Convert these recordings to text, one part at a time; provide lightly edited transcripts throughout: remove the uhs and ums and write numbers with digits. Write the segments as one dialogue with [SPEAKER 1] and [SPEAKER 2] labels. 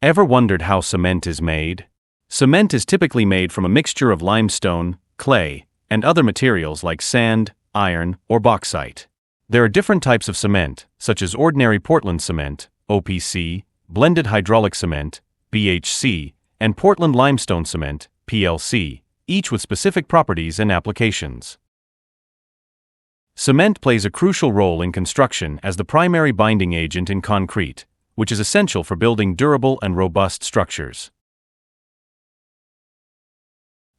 [SPEAKER 1] Ever wondered how cement is made? Cement is typically made from a mixture of limestone, clay, and other materials like sand, iron, or bauxite. There are different types of cement, such as ordinary Portland cement, OPC, blended hydraulic cement, BHC, and Portland limestone cement, PLC, each with specific properties and applications. Cement plays a crucial role in construction as the primary binding agent in concrete, which is essential for building durable and robust structures.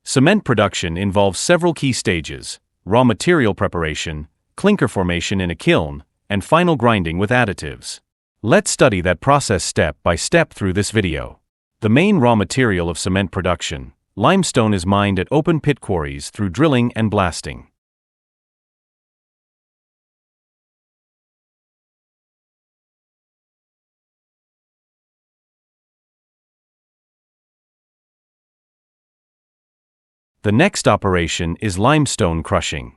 [SPEAKER 1] Cement production involves several key stages: raw material preparation, clinker formation in a kiln, and final grinding with additives. Let's study that process step by step through this video. The main raw material of cement production, limestone, is mined at open pit quarries through drilling and blasting. The next operation is limestone crushing.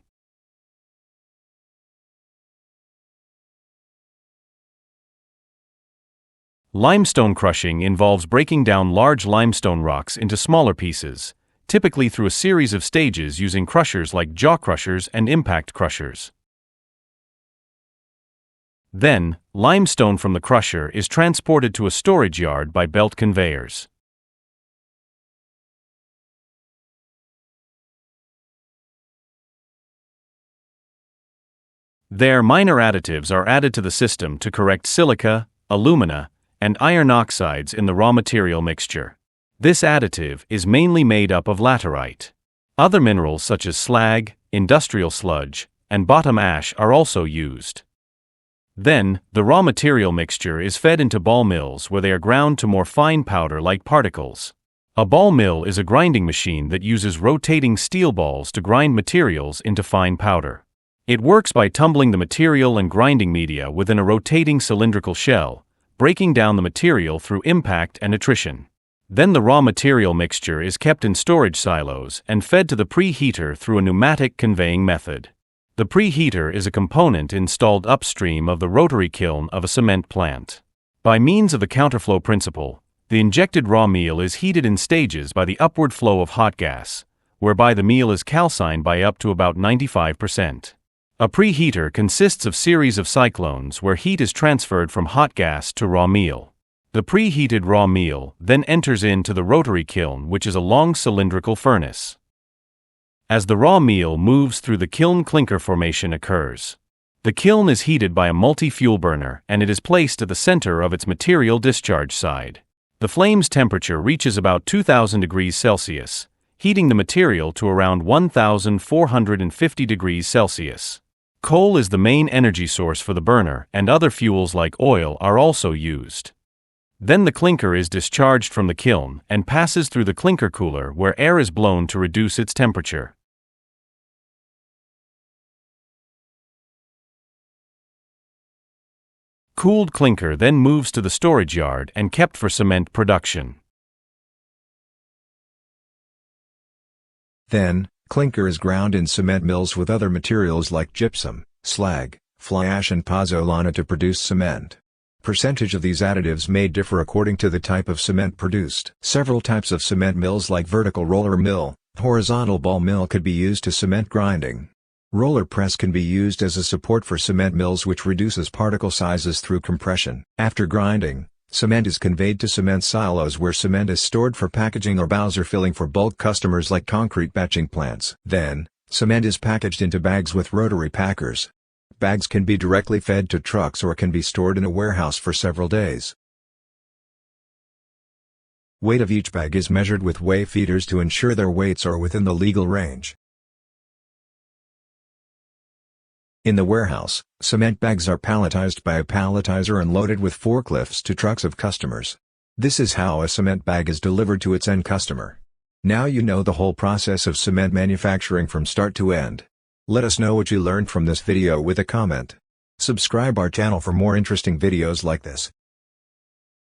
[SPEAKER 1] Limestone crushing involves breaking down large limestone rocks into smaller pieces, typically through a series of stages using crushers like jaw crushers and impact crushers. Then, limestone from the crusher is transported to a storage yard by belt conveyors. There, minor additives are added to the system to correct silica, alumina, and iron oxides in the raw material mixture. This additive is mainly made up of laterite. Other minerals such as slag, industrial sludge, and bottom ash are also used. Then, the raw material mixture is fed into ball mills where they are ground to more fine powder-like particles. A ball mill is a grinding machine that uses rotating steel balls to grind materials into fine powder. It works by tumbling the material and grinding media within a rotating cylindrical shell, breaking down the material through impact and attrition. Then the raw material mixture is kept in storage silos and fed to the preheater through a pneumatic conveying method. The preheater is a component installed upstream of the rotary kiln of a cement plant. By means of the counterflow principle, the injected raw meal is heated in stages by the upward flow of hot gas, whereby the meal is calcined by up to about 95%. A preheater consists of series of cyclones where heat is transferred from hot gas to raw meal. The preheated raw meal then enters into the rotary kiln, which is a long cylindrical furnace. As the raw meal moves through the kiln, clinker formation occurs. The kiln is heated by a multi-fuel burner and it is placed at the center of its material discharge side. The flame's temperature reaches about 2000 degrees Celsius, heating the material to around 1450 degrees Celsius. Coal is the main energy source for the burner, and other fuels like oil are also used. Then the clinker is discharged from the kiln and passes through the clinker cooler where air is blown to reduce its temperature. Cooled clinker then moves to the storage yard and kept for cement production.
[SPEAKER 2] Then, clinker is ground in cement mills with other materials like gypsum, slag, fly ash and pozzolana to produce cement. Percentage of these additives may differ according to the type of cement produced. Several types of cement mills like vertical roller mill, horizontal ball mill could be used to cement grinding. Roller press can be used as a support for cement mills, which reduces particle sizes through compression. After grinding, cement is conveyed to cement silos where cement is stored for packaging or bowser filling for bulk customers like concrete batching plants. Then, cement is packaged into bags with rotary packers. Bags can be directly fed to trucks or can be stored in a warehouse for several days. Weight of each bag is measured with weigh feeders to ensure their weights are within the legal range. In the warehouse, cement bags are palletized by a palletizer and loaded with forklifts to trucks of customers. This is how a cement bag is delivered to its end customer. Now you know the whole process of cement manufacturing from start to end. Let us know what you learned from this video with a comment. Subscribe our channel for more interesting videos like this.